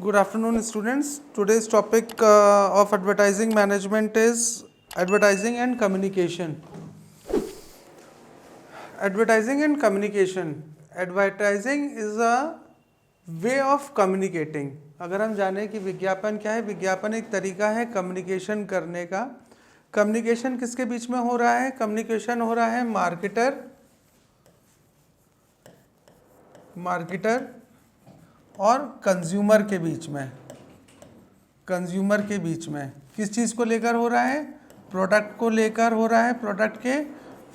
Good afternoon, students. Today's topic of advertising management is advertising and communication. Advertising and communication. Advertising is a way of communicating. अगर हम जाने कि विज्ञापन क्या है, विज्ञापन एक तरीका है कम्युनिकेशन करने का. कम्युनिकेशन किसके बीच में हो रहा है? कम्युनिकेशन हो रहा है मार्केटर और कंज्यूमर के बीच में. कंज्यूमर के बीच में किस चीज़ को लेकर हो रहा है? प्रोडक्ट को लेकर हो रहा है, प्रोडक्ट के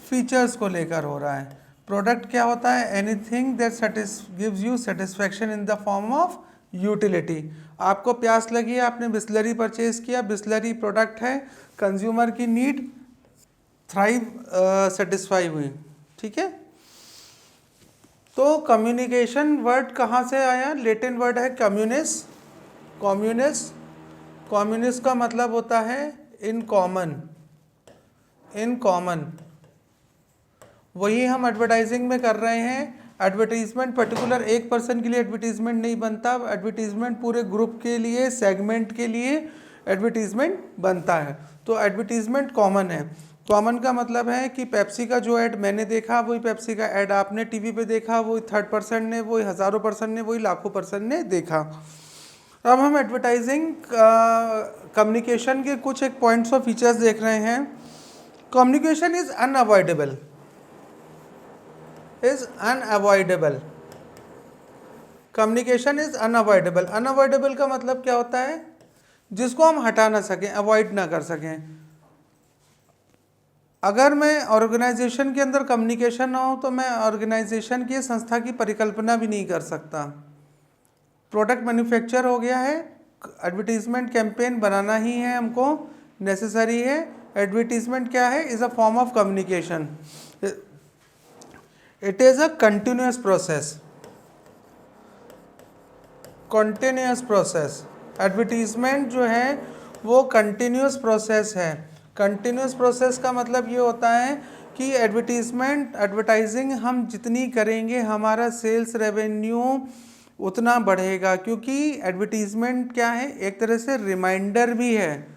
फीचर्स को लेकर हो रहा है. प्रोडक्ट क्या होता है? Anything that gives you satisfaction in the form of utility. आपको प्यास लगी है, आपने बिस्लरी परचेज किया, बिस्लरी प्रोडक्ट है, कंज्यूमर की नीड सेटिस्फाई हुई. ठीक है. तो कम्युनिकेशन वर्ड कहाँ से आया? लैटिन वर्ड है कम्युनिस. कम्युनिस का मतलब होता है इन कॉमन. वही हम एडवर्टाइजिंग में कर रहे हैं. एडवर्टीजमेंट पर्टिकुलर एक पर्सन के लिए एडवर्टीजमेंट नहीं बनता, एडवर्टीजमेंट पूरे ग्रुप के लिए, सेगमेंट के लिए एडवर्टीजमेंट बनता है. तो एडवर्टीजमेंट कॉमन है. कॉमन का मतलब है कि पेप्सी का जो ऐड मैंने देखा वही पेप्सी का ऐड आपने टीवी पे देखा, वही थर्ड पर्सन ने, वही हज़ारों पर्सन ने, वही लाखों पर्सन ने देखा. अब हम एडवर्टाइजिंग कम्युनिकेशन के कुछ एक पॉइंट्स और फीचर्स देख रहे हैं. Communication is unavoidable. Communication is unavoidable. Unavoidable का मतलब क्या होता है? जिसको हम हटा ना सकें, अवॉइड ना कर सकें. अगर मैं ऑर्गेनाइजेशन के अंदर कम्युनिकेशन ना हो तो मैं ऑर्गेनाइजेशन की संस्था की परिकल्पना भी नहीं कर सकता. प्रोडक्ट मैन्युफैक्चर हो गया है, एडवर्टीजमेंट कैंपेन बनाना ही है, हमको नेसेसरी है. एडवर्टीजमेंट क्या है? Is a form of communication. It is a continuous process. Advertisement जो है वो कंटिन्यूअस प्रोसेस है. कंटिन्यूस प्रोसेस का मतलब ये होता है कि एडवर्टाइजिंग हम जितनी करेंगे हमारा सेल्स रेवेन्यू उतना बढ़ेगा. क्योंकि एडवर्टीजमेंट क्या है? एक तरह से रिमाइंडर भी है.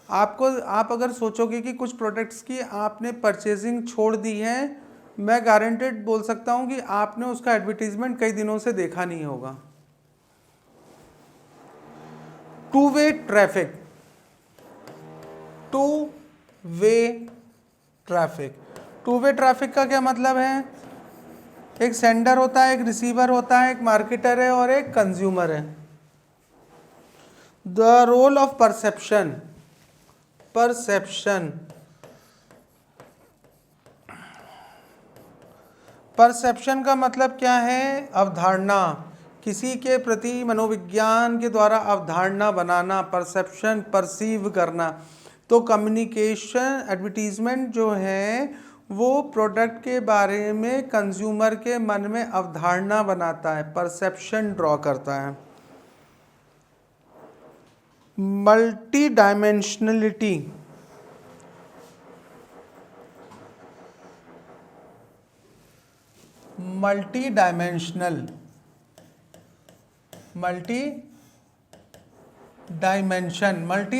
आप अगर सोचोगे कि कुछ प्रोडक्ट्स की आपने परचेजिंग छोड़ दी है, मैं गारंटेड बोल सकता हूँ कि आपने उसका एडवर्टीजमेंट कई दिनों से देखा नहीं होगा. टू वे ट्रैफिक का क्या मतलब है? एक सेंडर होता है, एक रिसीवर होता है, एक मार्केटर है और एक कंज्यूमर है. द रोल ऑफ परसेप्शन का मतलब क्या है? अवधारणा. किसी के प्रति मनोविज्ञान के द्वारा अवधारणा बनाना, परसेप्शन, परसीव करना. तो कम्युनिकेशन एडवर्टीजमेंट जो है वो प्रोडक्ट के बारे में कंज्यूमर के मन में अवधारणा बनाता है, परसेप्शन ड्रॉ करता है. मल्टी डायमेंशनल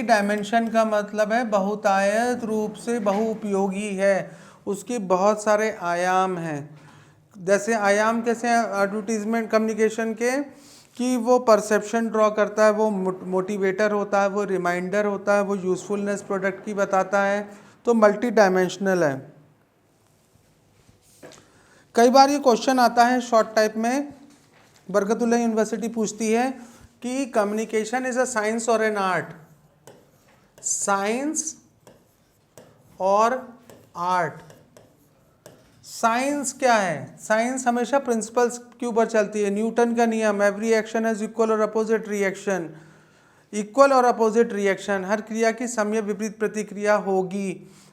डायमेंशन का मतलब है बहुतायत रूप से बहुउपयोगी है. उसके बहुत सारे आयाम हैं. जैसे आयाम कैसे हैं एडवर्टीजमेंट कम्युनिकेशन के? कि वो परसेप्शन ड्रॉ करता है, वो मोटिवेटर होता है, वो रिमाइंडर होता है, वो यूज़फुलनेस प्रोडक्ट की बताता है. तो मल्टी डायमेंशनल है. कई बार ये क्वेश्चन आता है शॉर्ट टाइप में, बरकतुल्लाह यूनिवर्सिटी पूछती है कि कम्युनिकेशन इज अ साइंस और एन आर्ट. साइंस और आर्ट. साइंस क्या है? साइंस हमेशा प्रिंसिपल्स के ऊपर चलती है. न्यूटन का नियम, एवरी एक्शन हैज इक्वल और अपोजिट रिएक्शन. हर क्रिया की सम्य विपरीत प्रतिक्रिया होगी.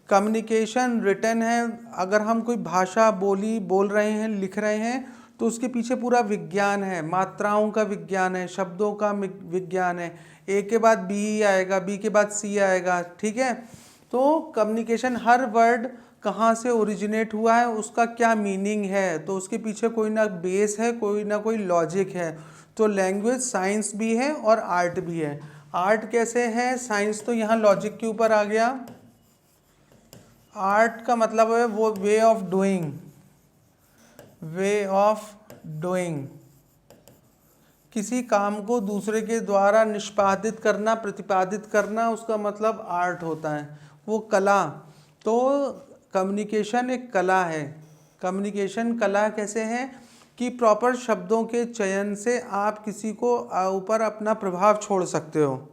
कम्युनिकेशन रिटन है. अगर हम कोई भाषा बोल रहे हैं, लिख रहे हैं, तो उसके पीछे पूरा विज्ञान है. मात्राओं का विज्ञान है, शब्दों का विज्ञान है. ए के बाद बी आएगा, बी के बाद सी आएगा. ठीक है. तो कम्युनिकेशन, हर वर्ड कहाँ से ओरिजिनेट हुआ है, उसका क्या मीनिंग है, तो उसके पीछे कोई ना बेस है, कोई ना कोई लॉजिक है. तो लैंग्वेज साइंस भी है और आर्ट भी है। आर्ट कैसे है, साइंस तो यहाँ लॉजिक के ऊपर आ गया, आर्ट का मतलब है वो way of doing, way of doing, किसी काम को दूसरे के द्वारा निष्पादित करना, प्रतिपादित करना, उसका मतलब आर्ट होता है, वो कला। तो कम्युनिकेशन एक कला है। कम्युनिकेशन कला कैसे है कि प्रॉपर शब्दों के चयन से आप किसी को ऊपर अपना प्रभाव छोड़ सकते हो।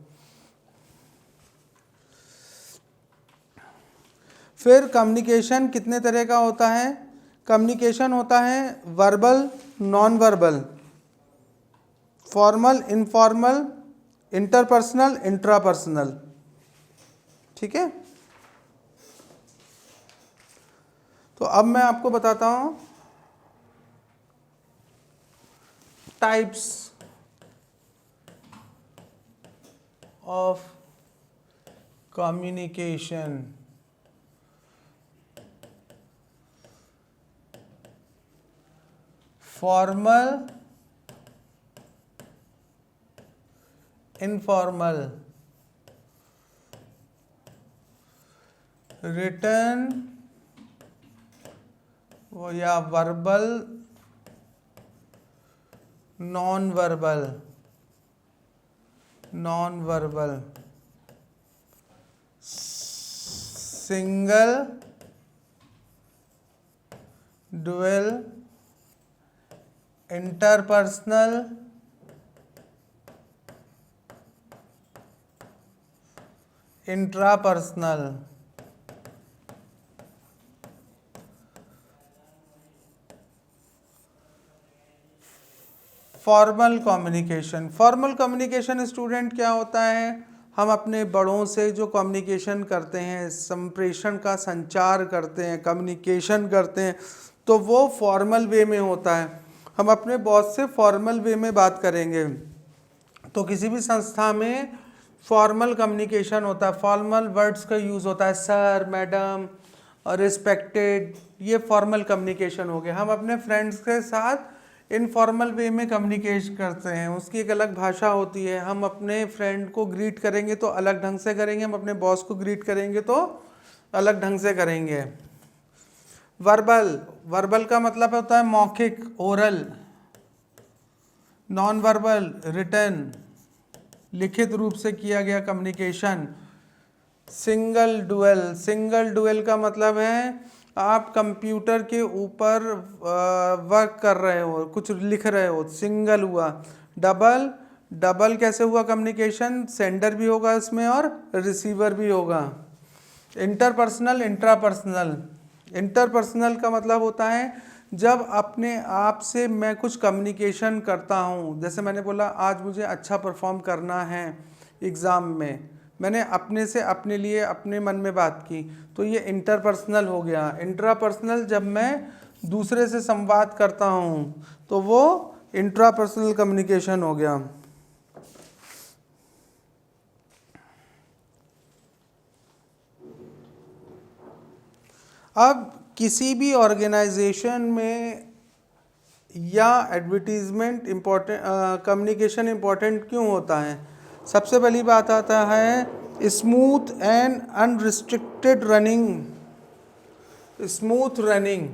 फिर कम्युनिकेशन कितने तरह का होता है, कम्युनिकेशन होता है verbal, non verbal, formal, informal, interpersonal, intrapersonal. ठीक है, तो अब मैं आपको बताता हूं types of communication. Formal, informal, written या verbal, non verbal, non verbal, single, dual, interpersonal, intrapersonal. Formal communication, formal communication student क्या होता है, हम अपने बड़ों से जो कम्युनिकेशन करते हैं, संप्रेषण का संचार करते हैं, कम्युनिकेशन करते हैं, तो वो फॉर्मल वे में होता है। हम अपने बॉस से फॉर्मल वे में बात करेंगे। तो किसी भी संस्था में फॉर्मल कम्युनिकेशन होता है, फॉर्मल वर्ड्स का यूज़ होता है, सर, मैडम और रिस्पेक्टेड, ये फॉर्मल कम्युनिकेशन हो गया। हम अपने फ्रेंड्स के साथ इनफॉर्मल वे में कम्युनिकेट करते हैं, उसकी एक अलग भाषा होती है। हम अपने फ्रेंड को ग्रीट करेंगे तो अलग ढंग से करेंगे, हम अपने बॉस को ग्रीट करेंगे तो अलग ढंग से करेंगे। वर्बल, वर्बल का मतलब होता है मौखिक, ओरल। नॉन वर्बल, रिटन, लिखित रूप से किया गया communication. Single dual, single dual का मतलब है आप कंप्यूटर के ऊपर वर्क कर रहे हो, कुछ लिख रहे हो, सिंगल हुआ। डबल, डबल कैसे हुआ कम्युनिकेशन, सेंडर भी होगा इसमें और रिसीवर भी होगा। इंटरपर्सनल, इंट्रापर्सनल, इंटरपर्सनल का मतलब होता है जब अपने आप से मैं कुछ कम्युनिकेशन करता हूँ, जैसे मैंने बोला आज मुझे अच्छा परफॉर्म करना है एग्ज़ाम में, मैंने अपने से अपने लिए अपने मन में बात की, तो ये इंटरपर्सनल हो गया। इंट्रापर्सनल जब मैं दूसरे से संवाद करता हूँ तो वो इंट्रापर्सनल कम्युनिकेशन हो गया। अब किसी भी ऑर्गेनाइजेशन में या एडवर्टीजमेंट इम्पोर्टेंट, कम्युनिकेशन इम्पोर्टेंट क्यों होता है? सबसे पहली बात आता है smooth and unrestricted running, smooth running.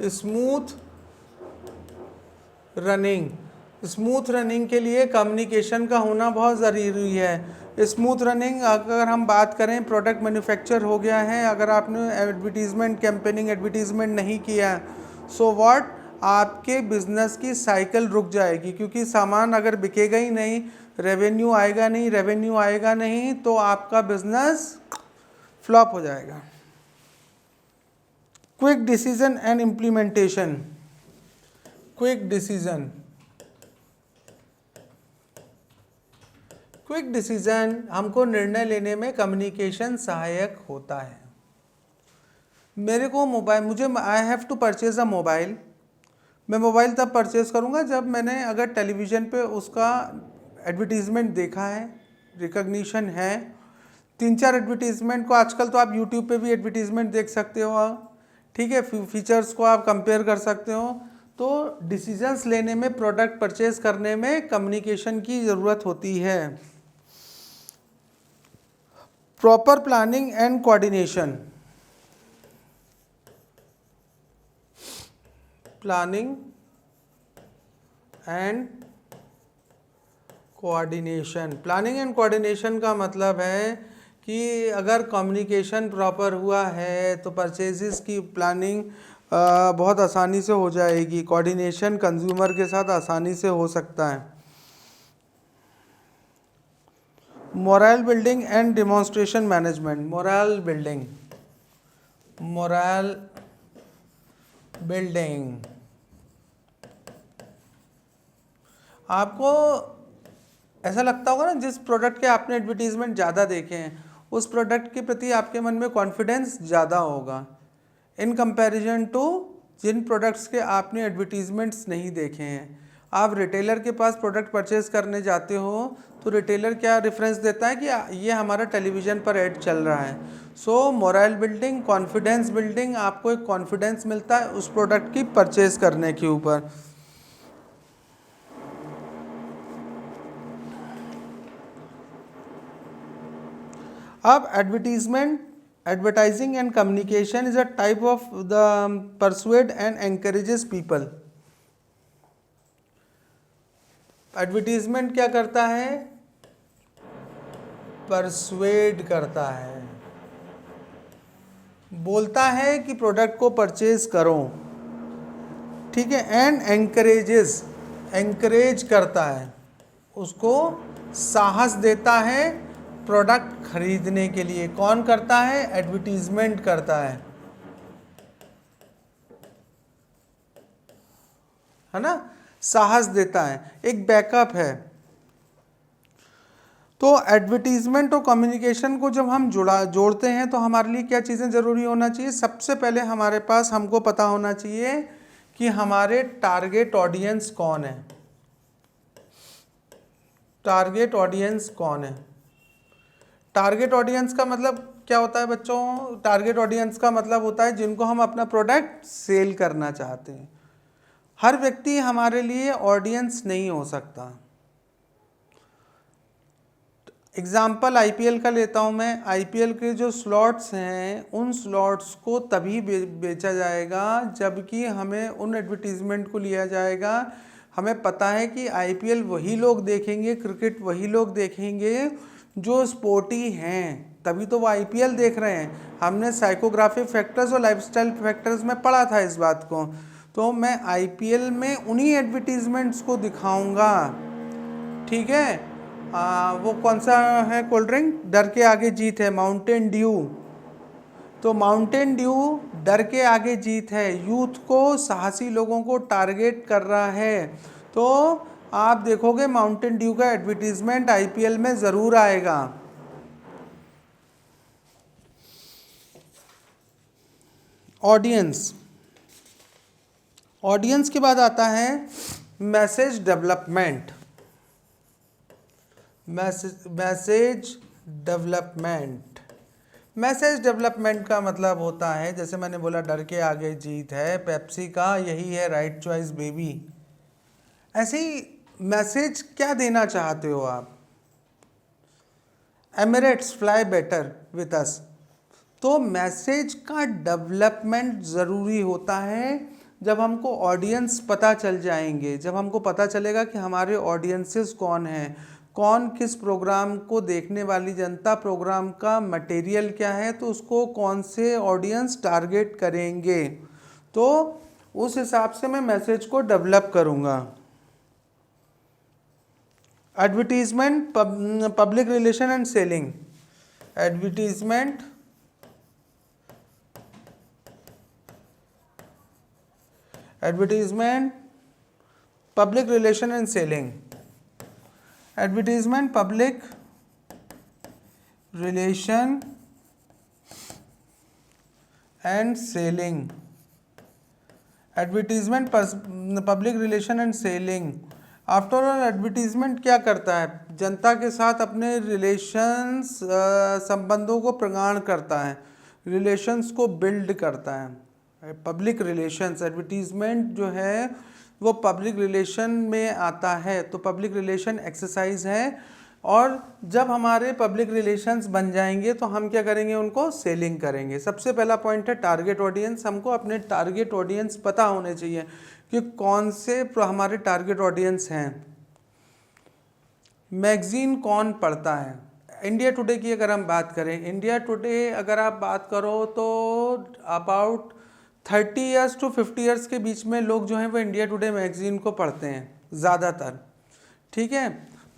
Smooth running, smooth running के लिए कम्युनिकेशन का होना बहुत ज़रूरी है। स्मूथ रनिंग अगर हम बात करें, प्रोडक्ट मैन्युफैक्चर हो गया है, अगर आपने एडवर्टीजमेंट, कैंपेनिंग एडवर्टीजमेंट नहीं किया, सो व्हाट, आपके बिजनेस की साइकिल रुक जाएगी, क्योंकि सामान अगर बिकेगा ही नहीं, रेवेन्यू आएगा नहीं, रेवेन्यू आएगा नहीं तो आपका बिजनेस फ्लॉप हो जाएगा। Quick decision and implementation, quick decision, quick decision हमको निर्णय लेने में कम्युनिकेशन सहायक होता है। मेरे को मोबाइल, मुझे I have to purchase a mobile, मैं मोबाइल तब परचेज़ करूँगा जब मैंने अगर टेलीविज़न पे उसका एडवर्टीज़मेंट देखा है, रिकग्निशन है। 3-4 एडवर्टीज़मेंट को आजकल तो आप यूट्यूब पे भी एडवर्टीज़मेंट देख सकते हो, ठीक है, फीचर्स को आप कंपेयर कर सकते हो। तो डिसीजंस लेने में, प्रोडक्ट परचेज करने में कम्युनिकेशन की ज़रूरत होती है। Proper planning and coordination, planning and coordination, planning and coordination का मतलब है कि अगर कम्युनिकेशन प्रॉपर हुआ है तो परचेजेस की प्लानिंग बहुत आसानी से हो जाएगी। कोऑर्डिनेशन कंज्यूमर के साथ आसानी से हो सकता है। Moral building and demonstration management, moral building, moral building, आपको ऐसा लगता होगा ना, जिस प्रोडक्ट के आपने एडवर्टीजमेंट ज़्यादा देखे हैं उस प्रोडक्ट के प्रति आपके मन में कॉन्फिडेंस ज़्यादा होगा इन कंपैरिजन टू जिन प्रोडक्ट्स के आपने एडवर्टीजमेंट्स नहीं देखे हैं। आप रिटेलर के पास प्रोडक्ट परचेज करने जाते हो तो रिटेलर क्या रेफरेंस देता है कि ये हमारा टेलीविज़न पर ऐड चल रहा है। सो मोरल बिल्डिंग, कॉन्फिडेंस बिल्डिंग, आपको एक कॉन्फिडेंस मिलता है उस प्रोडक्ट की परचेज करने के ऊपर। अब advertising and communication is a type of the persuade and encourages people। Advertisement क्या करता है? परसुएड करता है, बोलता है कि प्रोडक्ट को परचेज करो, ठीक है। एंड एंकरेजेस, एंकरेज करता है, उसको साहस देता है प्रोडक्ट खरीदने के लिए। कौन करता है? एडवर्टीजमेंट करता है ना, साहस देता है, एक बैकअप है। तो एडवर्टीजमेंट और कम्युनिकेशन को जब हम जोड़ते हैं तो हमारे लिए क्या चीज़ें ज़रूरी होना चाहिए? सबसे पहले हमारे पास हमको पता होना चाहिए कि हमारे टारगेट ऑडियंस कौन है। टारगेट ऑडियंस कौन है? टारगेट ऑडियंस का मतलब क्या होता है बच्चों? टारगेट ऑडियंस का मतलब होता है जिनको हम अपना प्रोडक्ट सेल करना चाहते हैं। हर व्यक्ति हमारे लिए ऑडियंस नहीं हो सकता। एग्जाम्पल आईपीएल का लेता हूं मैं। आईपीएल के जो स्लॉट्स हैं उन स्लॉट्स को तभी बेचा जाएगा जबकि हमें उन एडवर्टीजमेंट को लिया जाएगा। हमें पता है कि आईपीएल वही लोग देखेंगे, क्रिकेट वही लोग देखेंगे जो स्पोर्टी हैं, तभी तो वो आईपीएल देख रहे हैं। हमने साइकोग्राफी फैक्टर्स और लाइफस्टाइल फैक्टर्स में पढ़ा था इस बात को। तो मैं आईपीएल में उन्हीं एडवर्टीजमेंट्स को दिखाऊंगा, ठीक है। वो कौन सा है कोल्ड ड्रिंक? डर के आगे जीत है, माउंटेन ड्यू। तो माउंटेन ड्यू डर के आगे जीत है, यूथ को, साहसी लोगों को टारगेट कर रहा है। तो आप देखोगे माउंटेन ड्यू का एडवर्टीजमेंट आईपीएल में ज़रूर आएगा। ऑडियंस, ऑडियंस के बाद आता है message development. Message development, message development का मतलब होता है, जैसे मैंने बोला डर के आगे जीत है, पेप्सी का यही है राइट चॉइस बेबी। ऐसे ही मैसेज क्या देना चाहते हो आप? Emirates fly better with us. तो मैसेज का डेवलपमेंट ज़रूरी होता है जब हमको ऑडियंस पता चल जाएंगे, जब हमको पता चलेगा कि हमारे ऑडियंसेस कौन हैं, कौन किस प्रोग्राम को देखने वाली जनता, प्रोग्राम का मटेरियल क्या है, तो उसको कौन से ऑडियंस टारगेट करेंगे, तो उस हिसाब से मैं मैसेज को डेवलप करूँगा। Advertisement, public relation and selling. Advertisement, advertisement, public relation and selling. Advertisement, public relation and selling. Advertisement, public relation and selling. After all advertisement क्या करता है? जनता के साथ अपने रिलेशंस, संबंधों को प्रगाढ़ करता है, रिलेशंस को बिल्ड करता है। पब्लिक रिलेशंस, एडवर्टीजमेंट जो है वो पब्लिक रिलेशन में आता है, तो पब्लिक रिलेशन एक्सरसाइज है। और जब हमारे पब्लिक रिलेशंस बन जाएंगे तो हम क्या करेंगे, उनको सेलिंग करेंगे। सबसे पहला पॉइंट है टारगेट ऑडियंस। हमको अपने टारगेट ऑडियंस पता होने चाहिए कि कौन से हमारे टारगेट ऑडियंस हैं। मैगजीन कौन पढ़ता है? इंडिया टुडे की अगर हम बात करें, इंडिया टुडे अगर आप बात करो तो अबाउट 30 ईयर्स टू 50 ईयर्स के बीच में लोग जो हैं वो इंडिया टुडे मैगजीन को पढ़ते हैं ज़्यादातर, ठीक है।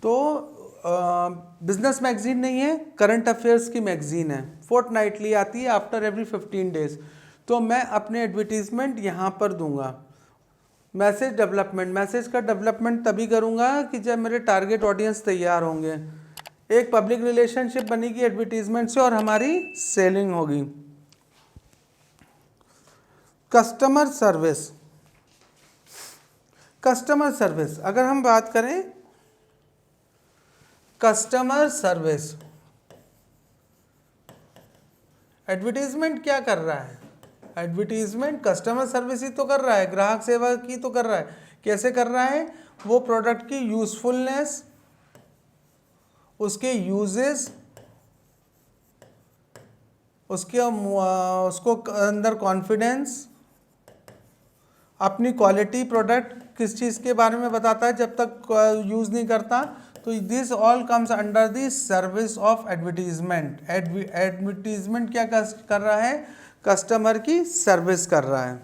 तो बिजनेस मैगजीन नहीं है, करंट अफेयर्स की मैगजीन है, फोर्टनाइटली आती है आफ्टर एवरी 15 डेज। तो मैं अपने एडवर्टीजमेंट यहाँ पर दूंगा। मैसेज डेवलपमेंट, मैसेज का डेवलपमेंट तभी करूँगा कि जब मेरे टारगेट ऑडियंस तैयार होंगे। एक पब्लिक रिलेशनशिप बनेगी एडवर्टीजमेंट से और हमारी सेलिंग होगी। कस्टमर सर्विस, कस्टमर सर्विस अगर हम बात करें, कस्टमर सर्विस एडवर्टीजमेंट क्या कर रहा है? एडवर्टीजमेंट कस्टमर सर्विस ही तो कर रहा है, ग्राहक सेवा की तो कर रहा है। कैसे कर रहा है? वो प्रोडक्ट की यूजफुलनेस, उसके यूजेस, उसको अंदर कॉन्फिडेंस, अपनी क्वालिटी, प्रोडक्ट किस चीज़ के बारे में बताता है जब तक यूज़ नहीं करता। तो this all comes under the service of advertisement. Advertisement क्या कर रहा है? कस्टमर की सर्विस कर रहा है।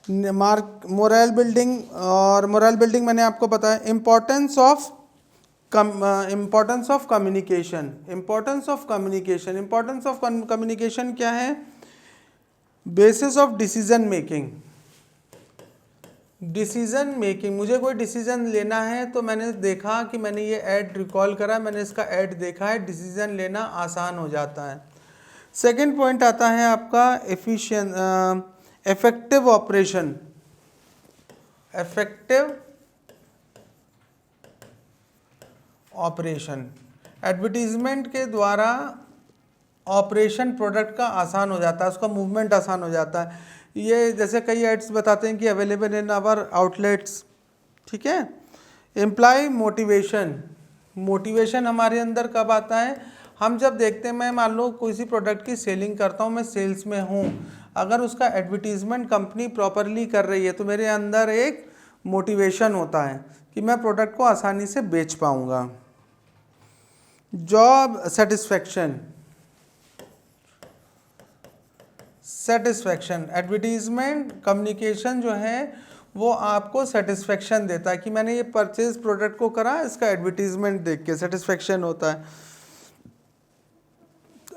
मोरल बिल्डिंग, और मोरल बिल्डिंग मैंने आपको बताया। Importance of communication, importance of communication, importance of communication क्या है? Basis of decision making, decision making. मुझे कोई डिसीजन लेना है तो मैंने देखा कि मैंने ये ऐड रिकॉल करा, मैंने इसका ऐड देखा है, डिसीजन लेना आसान हो जाता है। सेकंड पॉइंट आता है आपका effective operation, effective operation. Advertisement के द्वारा ऑपरेशन प्रोडक्ट का आसान हो जाता है, उसका मूवमेंट आसान हो जाता है। ये जैसे कई एड्स बताते हैं कि अवेलेबल इन आवर आउटलेट्स, ठीक है। एम्प्लॉय मोटिवेशन, मोटिवेशन हमारे अंदर कब आता है? हम जब देखते हैं, मैं मान लो किसी प्रोडक्ट की सेलिंग करता हूँ, मैं सेल्स में हूँ, अगर उसका एडवर्टीजमेंट कंपनी प्रॉपरली कर रही है तो मेरे अंदर एक मोटिवेशन होता है कि मैं प्रोडक्ट को आसानी से बेच पाऊँगा। Job satisfaction, satisfaction, advertisement communication जो है वो आपको सेटिस्फैक्शन देता है कि मैंने ये परचेज प्रोडक्ट को करा, इसका एडवर्टीजमेंट देख के सेटिस्फैक्शन होता है।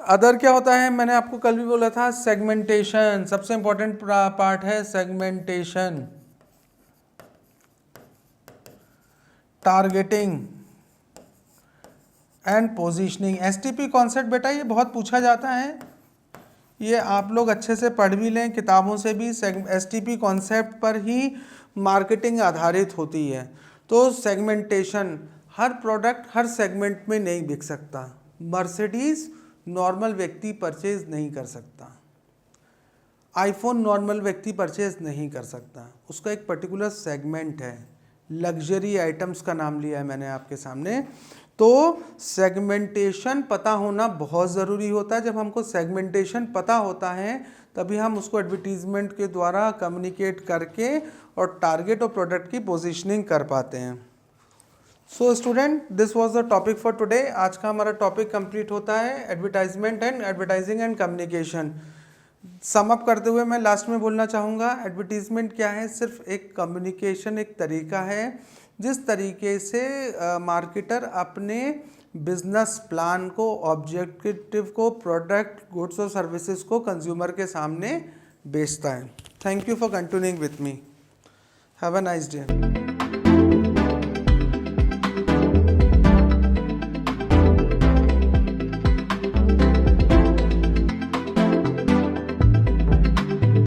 अदर क्या होता है? मैंने आपको कल भी बोला था, सेगमेंटेशन, सबसे इंपॉर्टेंट पार्ट है segmentation, targeting and positioning. STP concept बेटा ये बहुत पूछा जाता है, ये आप लोग अच्छे से पढ़ भी लें किताबों से भी। एसटीपी कॉन्सेप्ट पर ही मार्केटिंग आधारित होती है। तो सेगमेंटेशन, हर प्रोडक्ट हर सेगमेंट में नहीं बिक सकता। मर्सिडीज नॉर्मल व्यक्ति परचेज नहीं कर सकता, आईफोन नॉर्मल व्यक्ति परचेज नहीं कर सकता, उसका एक पर्टिकुलर सेगमेंट है। लग्जरी आइटम्स का नाम लिया है मैंने आपके सामने। तो सेगमेंटेशन पता होना बहुत ज़रूरी होता है। जब हमको सेगमेंटेशन पता होता है तभी हम उसको एडवर्टीजमेंट के द्वारा कम्युनिकेट करके और टारगेट और प्रोडक्ट की पोजीशनिंग कर पाते हैं। So student, this was the topic for today. आज का हमारा टॉपिक कंप्लीट होता है advertisement and advertising and communication. Sum up करते हुए मैं लास्ट में बोलना चाहूँगा, एडवर्टीजमेंट क्या है? सिर्फ एक कम्युनिकेशन, एक तरीका है जिस तरीके से मार्केटर अपने बिजनेस प्लान को, ऑब्जेक्टिव को, प्रोडक्ट, गुड्स और सर्विसेज को कंज्यूमर के सामने बेचता है। Thank you for continuing with me. Have a nice day.